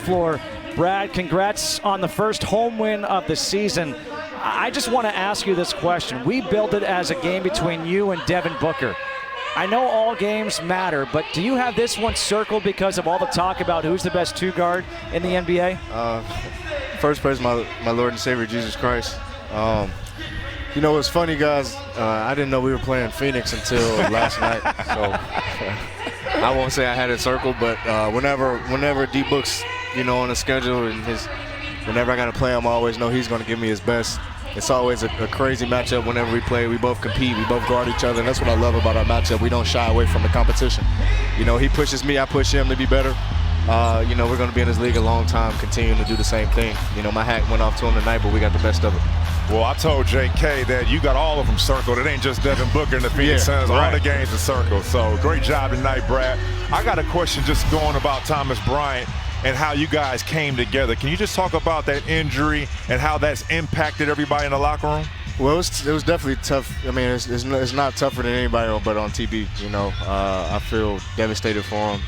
floor. Brad, congrats on the first home win of the season. I just want to ask you this question. We built it as a game between you and Devin Booker. I know all games matter, but do you have this one circled because of all the talk about who's the best two-guard in the NBA? First praise my Lord and Savior, Jesus Christ. You know, it's funny, guys. I didn't know we were playing Phoenix until last night, so I won't say I had it circled, but whenever D-Book's, you know, on the schedule and whenever I got to play him, I always know he's going to give me his best. It's always a crazy matchup whenever we play. We both compete. We both guard each other, and that's what I love about our matchup. We don't shy away from the competition. You know, he pushes me, I push him to be better. You know, we're going to be in this league a long time, continuing to do the same thing. You know, my hat went off to him tonight, but we got the best of it. Well, I told JK that you got all of them circled. It ain't just Devin Booker and the Phoenix Suns. All the games are circled. So great job tonight, Brad. I got a question just going about Thomas Bryant and how you guys came together. Can you just talk about that injury and how that's impacted everybody in the locker room? Well, it was definitely tough. I mean, it's not tougher than anybody but on TV. You know, I feel devastated for him.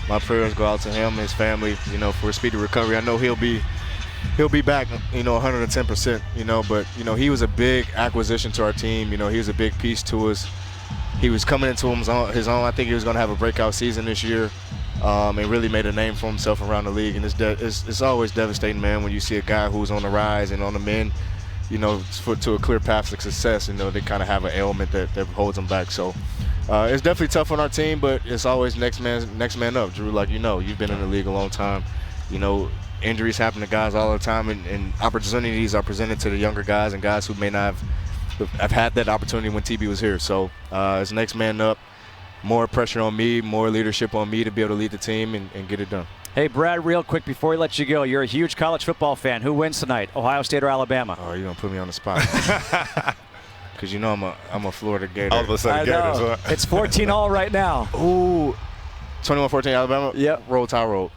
My prayers go out to him and his family, you know, for a speedy recovery. I know he'll be back, you know, 110%, you know, but, you know, he was a big acquisition to our team. You know, he was a big piece to us. He was coming into his own. I think he was going to have a breakout season this year and really made a name for himself around the league. And it's always devastating, man, when you see a guy who's on the rise and on the mend, you know, to a clear path to success. You know, they kind of have an ailment that holds them back. So it's definitely tough on our team, but it's always next man up. Drew, like, you know, you've been in the league a long time. You know, injuries happen to guys all the time, and opportunities are presented to the younger guys and guys who may not have had that opportunity when TB was here. So it's next man up, more pressure on me, more leadership on me to be able to lead the team and get it done. Hey, Brad, real quick before we let you go, you're a huge college football fan. Who wins tonight, Ohio State or Alabama? Oh, you're going to put me on the spot. Because you know I'm a Florida Gator. I was going to say Gators. Huh? It's 14-all right now. Ooh. 21-14 Alabama? Yep. Roll Tide Roll.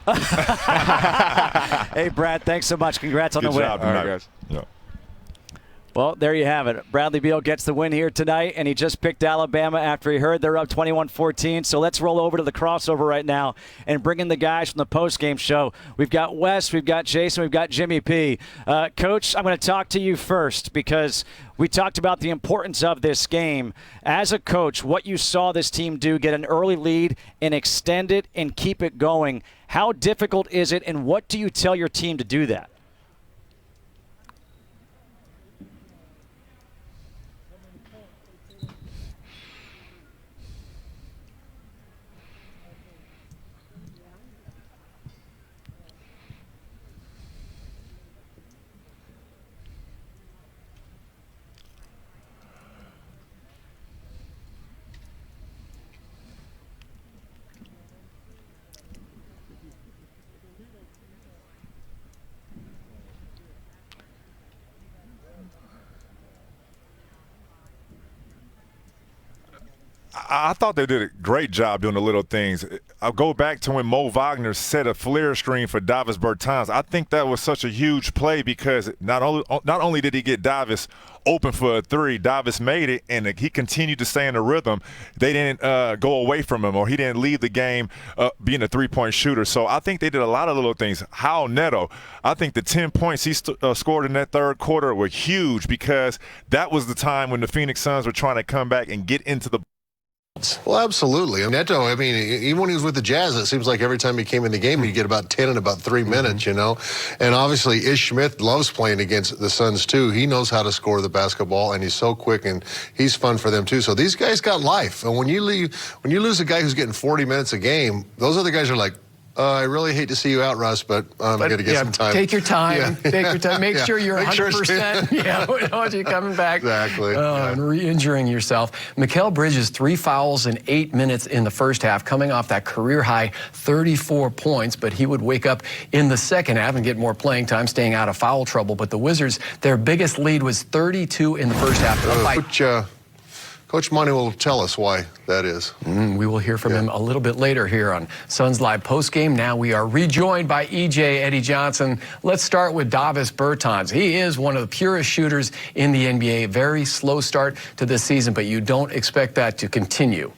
Hey, Brad, thanks so much. Congrats on the win. Good job tonight. All right, guys. Yeah. Well, there you have it. Bradley Beal gets the win here tonight, and he just picked Alabama after he heard they're up 21-14. So let's roll over to the crossover right now and bring in the guys from the postgame show. We've got Wes, we've got Jason, we've got Jimmy P. Coach, I'm going to talk to you first because we talked about the importance of this game. As a coach, what you saw this team do, get an early lead and extend it and keep it going. How difficult is it, and what do you tell your team to do that? I thought they did a great job doing the little things. I'll go back to when Mo Wagner set a flare screen for Davis Bertans. I think that was such a huge play because not only did he get Davis open for a three, Davis made it, and he continued to stay in the rhythm. They didn't go away from him, or he didn't leave the game being a three-point shooter. So I think they did a lot of little things. Hal Neto, I think the 10 points he scored in that third quarter were huge because that was the time when the Phoenix Suns were trying to come back and get into the Well, absolutely. Neto, I mean, even when he was with the Jazz, it seems like every time he came in the game, he'd get about 10 in about 3 minutes, you know. And obviously, Ish Smith loves playing against the Suns, too. He knows how to score the basketball, and he's so quick, and he's fun for them, too. So these guys got life. And when you lose a guy who's getting 40 minutes a game, those other guys are like, I really hate to see you out, Russ, but I'm going to get some time. Take your time. Yeah. Take your time. Make sure you're 100%. Yeah, when you're coming back. Exactly. And re-injuring yourself. Mikal Bridges, 3 fouls in 8 minutes in the first half, coming off that career-high 34 points, but he would wake up in the second half and get more playing time, staying out of foul trouble. But the Wizards, their biggest lead was 32 in the first half. Coach Monty will tell us why that is. We will hear from him a little bit later here on Suns Live Postgame. Now we are rejoined by EJ Eddie Johnson. Let's start with Davis Bertans. He is one of the purest shooters in the NBA. Very slow start to this season, but you don't expect that to continue.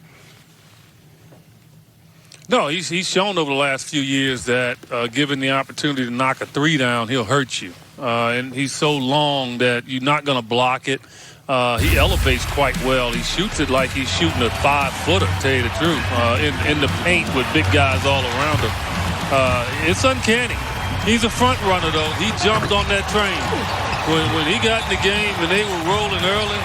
No, he's shown over the last few years that given the opportunity to knock a three down, he'll hurt you. And he's so long that you're not going to block it. He elevates quite well. He shoots it like he's shooting a 5-footer, to tell you the truth, in the paint with big guys all around him. It's uncanny. He's a front runner, though. He jumped on that train. When he got in the game and they were rolling early,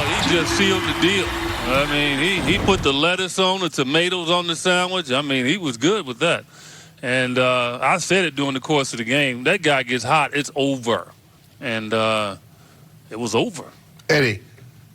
he just sealed the deal. I mean, he put the lettuce on, the tomatoes on the sandwich. I mean, he was good with that. And I said it during the course of the game. That guy gets hot, it's over. And it was over. Eddie,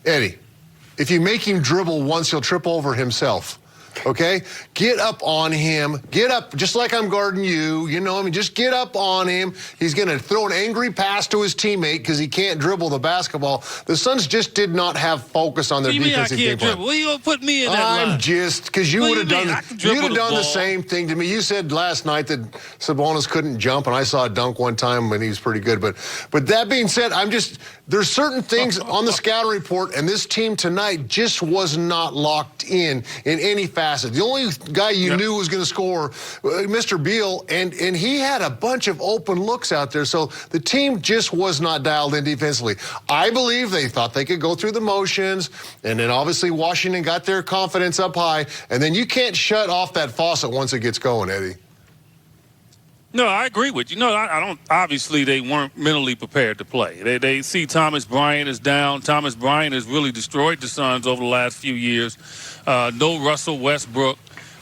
if you make him dribble once, he'll trip over himself. Okay? Get up on him. Get up, just like I'm guarding you. You know, I mean, just get up on him. He's going to throw an angry pass to his teammate because he can't dribble the basketball. The Suns just did not have focus on their defensive game plan. Well, you gonna put me in that line? I'm just, because you would have done the same thing to me. You said last night that Sabonis couldn't jump, and I saw a dunk one time when he was pretty good. But that being said, there's certain things on the scouting report, and this team tonight just was not locked in any fashion. The only guy you knew was going to score, Mr. Beal, and he had a bunch of open looks out there. So the team just was not dialed in defensively. I believe they thought they could go through the motions, and then obviously Washington got their confidence up high, and then you can't shut off that faucet once it gets going, Eddie. No, I agree with you. No, I don't. Obviously, they weren't mentally prepared to play. They see Thomas Bryant is down. Thomas Bryant has really destroyed the Suns over the last few years. No Russell Westbrook.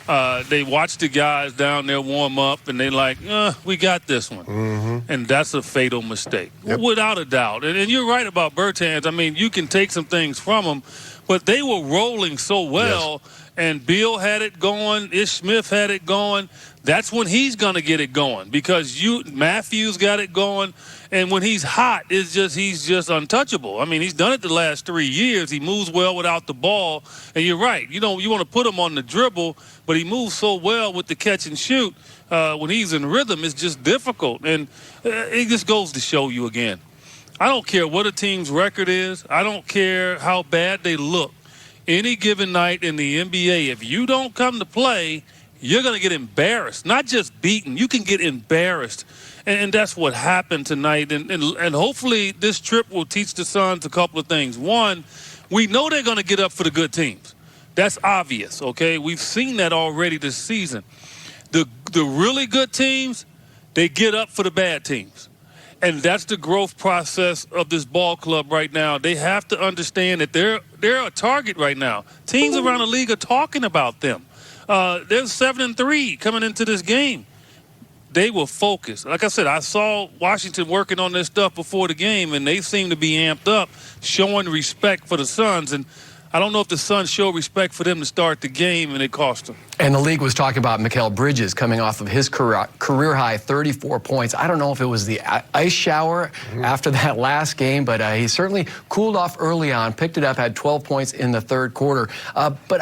They watch the guys down there warm up, and they like, we got this one. Mm-hmm. And that's a fatal mistake, without a doubt. And you're right about Bertans. I mean, you can take some things from them, but they were rolling so well, and Beal had it going. Ish Smith had it going. That's when he's going to get it going, because Matthews got it going. And when he's hot, he's just untouchable. I mean, he's done it the last 3 years. He moves well without the ball. And you're right. You want to put him on the dribble, but he moves so well with the catch and shoot. When he's in rhythm, it's just difficult. And it just goes to show you again. I don't care what a team's record is. I don't care how bad they look. Any given night in the NBA, if you don't come to play, you're going to get embarrassed. Not just beaten. You can get embarrassed. And that's what happened tonight. And hopefully this trip will teach the Suns a couple of things. One, we know they're going to get up for the good teams. That's obvious, okay? We've seen that already this season. The really good teams, they get up for the bad teams. And that's the growth process of this ball club right now. They have to understand that they're a target right now. Teams around the league are talking about them. They're 7-3 coming into this game. They were focused. Like I said, I saw Washington working on this stuff before the game, and they seem to be amped up, showing respect for the Suns. And I don't know if the Suns show respect for them to start the game, and it cost them. And the league was talking about Mikal Bridges coming off of his career-high 34 points. I don't know if it was the ice shower after that last game, but he certainly cooled off early on, picked it up, had 12 points in the third quarter. But